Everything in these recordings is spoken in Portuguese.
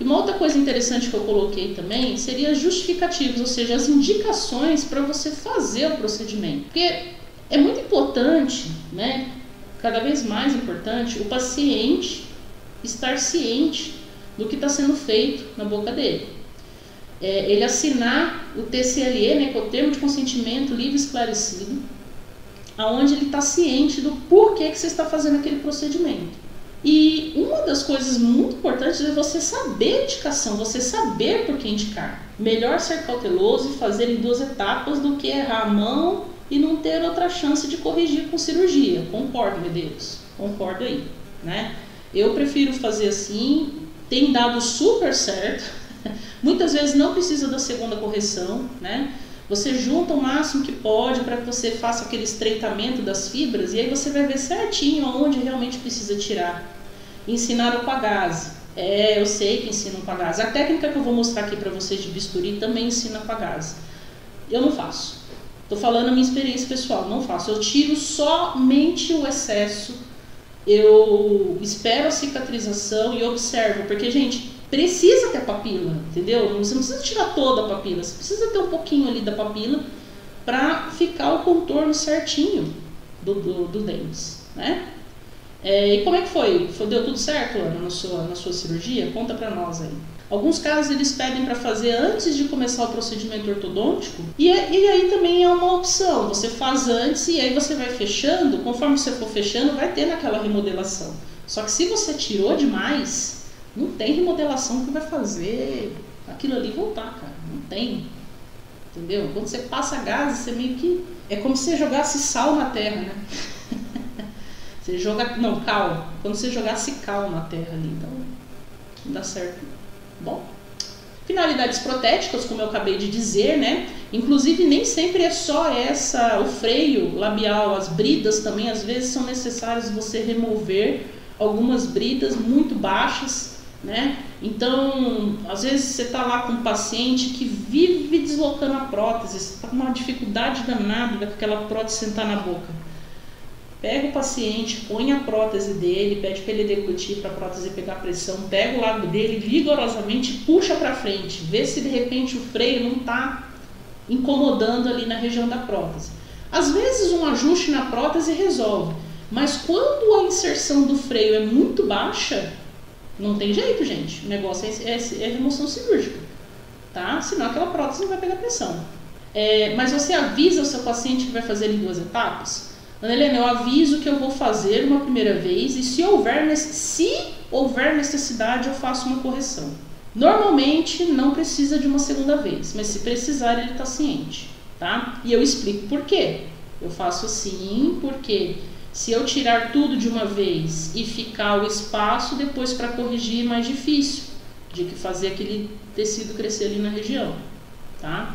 E uma outra coisa interessante que eu coloquei também seria as justificativas, ou seja, as indicações para você fazer o procedimento. Porque é muito importante, né, cada vez mais importante, o paciente estar ciente do que está sendo feito na boca dele. Ele assinar o TCLE, né, que é o termo de consentimento livre e esclarecido, aonde ele está ciente do porquê que você está fazendo aquele procedimento. E uma das coisas muito importantes é você saber a indicação, você saber por que indicar. Melhor ser cauteloso e fazer em 2 etapas do que errar a mão e não ter outra chance de corrigir com cirurgia. Concordo, meu Deus, concordo aí, né? Eu prefiro fazer assim, tem dado super certo. Muitas vezes não precisa da segunda correção, né? Você junta o máximo que pode para que você faça aquele estreitamento das fibras e aí você vai ver certinho aonde realmente precisa tirar. Ensinaram com a gaze. Eu sei que ensinam com a gaze. A técnica que eu vou mostrar aqui para vocês de bisturi também ensina com a gaze. Eu não faço. Estou falando a minha experiência pessoal, não faço. Eu tiro somente o excesso, eu espero a cicatrização e observo, porque, gente, precisa ter papila, entendeu? Você não precisa tirar toda a papila, você precisa ter um pouquinho ali da papila para ficar o contorno certinho do dente, né? E como é que foi? Deu tudo certo, Ana, na sua cirurgia? Conta pra nós aí. Alguns casos eles pedem para fazer antes de começar o procedimento ortodôntico e aí também é uma opção, você faz antes e aí você vai fechando, conforme você for fechando vai ter naquela remodelação. Só que se você tirou demais, não tem remodelação que vai fazer aquilo ali voltar, cara, não tem, entendeu? Quando você passa gás, você meio que, é como se você jogasse sal na terra, né? Você joga, não, cal, quando você jogasse cal na terra ali, então não dá certo. Bom, finalidades protéticas, como eu acabei de dizer, né? Inclusive nem sempre é só o freio labial, as bridas também às vezes são necessárias você remover algumas bridas muito baixas, né? Então, às vezes você está lá com um paciente que vive deslocando a prótese, você está com uma dificuldade danada com aquela prótese sentar na boca. Pega o paciente, põe a prótese dele, pede para ele declutir para a prótese pegar pressão, pega o lado dele vigorosamente e puxa para frente, vê se de repente o freio não está incomodando ali na região da prótese. Às vezes um ajuste na prótese resolve, mas quando a inserção do freio é muito baixa, não tem jeito, gente, o negócio é remoção cirúrgica, tá? Senão aquela prótese não vai pegar pressão. Mas você avisa o seu paciente que vai fazer em 2 etapas? Ana Helena, eu aviso que eu vou fazer uma primeira vez e se houver necessidade eu faço uma correção. Normalmente não precisa de uma segunda vez, mas se precisar ele está ciente, tá? E eu explico por quê. Eu faço assim porque se eu tirar tudo de uma vez e ficar o espaço, depois para corrigir é mais difícil de que fazer aquele tecido crescer ali na região, tá?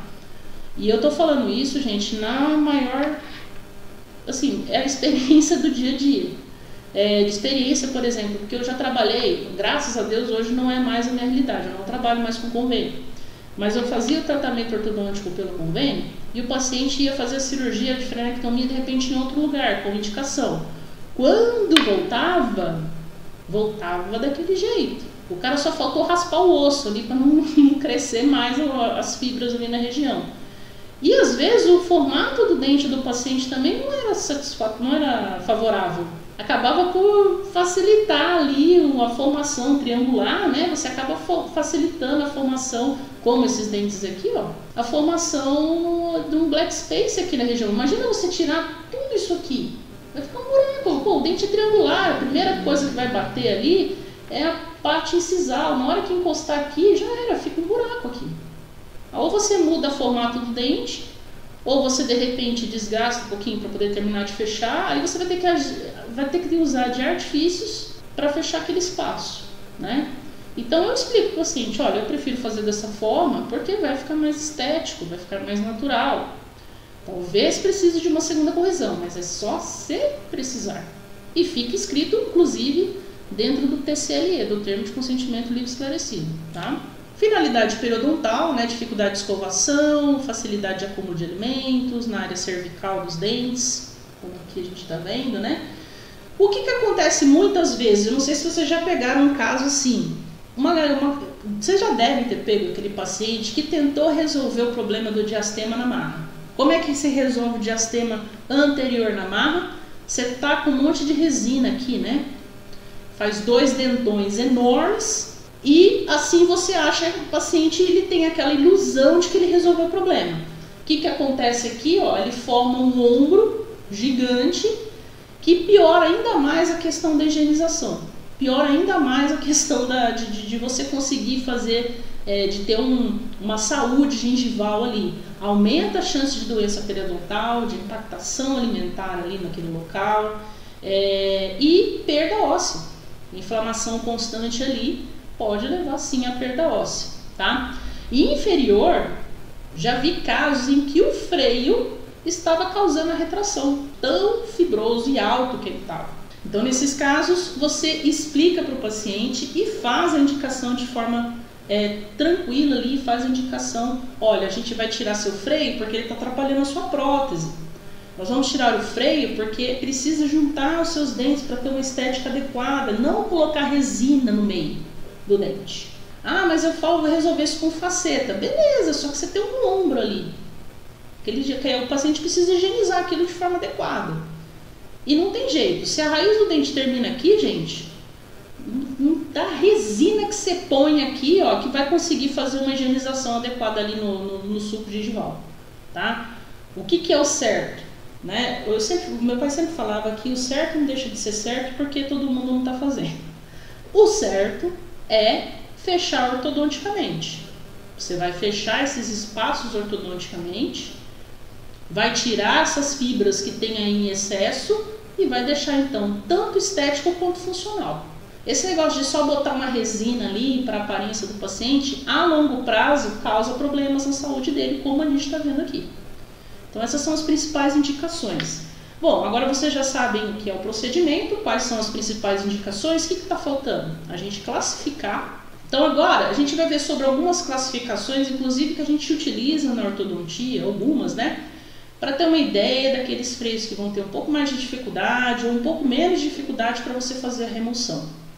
E eu tô falando isso, gente, na maior... Assim, é a experiência do dia a dia. De experiência, por exemplo, porque eu já trabalhei, graças a Deus hoje não é mais a minha realidade, eu não trabalho mais com convênio. Mas eu fazia o tratamento ortodôntico pelo convênio e o paciente ia fazer a cirurgia de frenectomia de repente em outro lugar, com indicação. Quando voltava daquele jeito. O cara só faltou raspar o osso ali para não crescer mais as fibras ali na região. E às vezes o formato do dente do paciente também não era satisfatório, não era favorável. Acabava por facilitar ali a formação triangular, né? Você acaba facilitando a formação, como esses dentes aqui, ó, a formação de um black space aqui na região. Imagina você tirar tudo isso aqui, vai ficar um buraco. Pô, o dente é triangular, a primeira coisa que vai bater ali é a parte incisal. Na hora que encostar aqui, já era, fica um buraco aqui. Ou você muda o formato do dente, ou você de repente desgasta um pouquinho para poder terminar de fechar, aí você vai ter que usar de artifícios para fechar aquele espaço, né? Então eu explico para o paciente, olha, eu prefiro fazer dessa forma porque vai ficar mais estético, vai ficar mais natural. Talvez precise de uma segunda correção, mas é só se precisar. E fica escrito, inclusive, dentro do TCLE, do termo de consentimento livre esclarecido, tá? Finalidade periodontal, né, dificuldade de escovação, facilidade de acúmulo de alimentos na área cervical dos dentes, como aqui a gente está vendo, né? O que acontece muitas vezes, eu não sei se vocês já pegaram um caso assim, vocês já devem ter pego aquele paciente que tentou resolver o problema do diastema na marra. Como é que se resolve o diastema anterior na marra? Você tá com um monte de resina aqui, né? Faz 2 dentões enormes e assim você acha que o paciente ele tem aquela ilusão de que ele resolveu o problema. O que acontece aqui? Ó, ele forma um ombro gigante que piora ainda mais a questão da higienização. Piora ainda mais a questão de você conseguir fazer, de ter uma saúde gengival ali. Aumenta a chance de doença periodontal, de impactação alimentar ali naquele local e perda óssea. Inflamação constante ali pode levar sim à perda óssea, tá? E inferior, já vi casos em que o freio estava causando a retração, tão fibroso e alto que ele estava. Então, nesses casos, você explica para o paciente e faz a indicação de forma tranquila ali, faz a indicação, olha, a gente vai tirar seu freio porque ele está atrapalhando a sua prótese. Nós vamos tirar o freio porque precisa juntar os seus dentes para ter uma estética adequada, não colocar resina no meio do dente. Ah, mas eu vou resolver isso com faceta. Beleza, só que você tem um ombro ali. O paciente precisa higienizar aquilo de forma adequada. E não tem jeito. Se a raiz do dente termina aqui, gente, não dá resina que você põe aqui, ó, que vai conseguir fazer uma higienização adequada ali no sulco gengival, tá? O que é o certo? Né? Meu pai sempre falava que o certo não deixa de ser certo porque todo mundo não está fazendo. O certo é fechar ortodonticamente. Você vai fechar esses espaços ortodonticamente, vai tirar essas fibras que tem aí em excesso e vai deixar então tanto estético quanto funcional. Esse negócio de só botar uma resina ali para a aparência do paciente, a longo prazo causa problemas na saúde dele, como a gente está vendo aqui. Então essas são as principais indicações. Bom, agora vocês já sabem o que é o procedimento, quais são as principais indicações, o que está faltando? A gente classificar. Então agora a gente vai ver sobre algumas classificações, inclusive que a gente utiliza na ortodontia, algumas, né? Para ter uma ideia daqueles freios que vão ter um pouco mais de dificuldade ou um pouco menos de dificuldade para você fazer a remoção.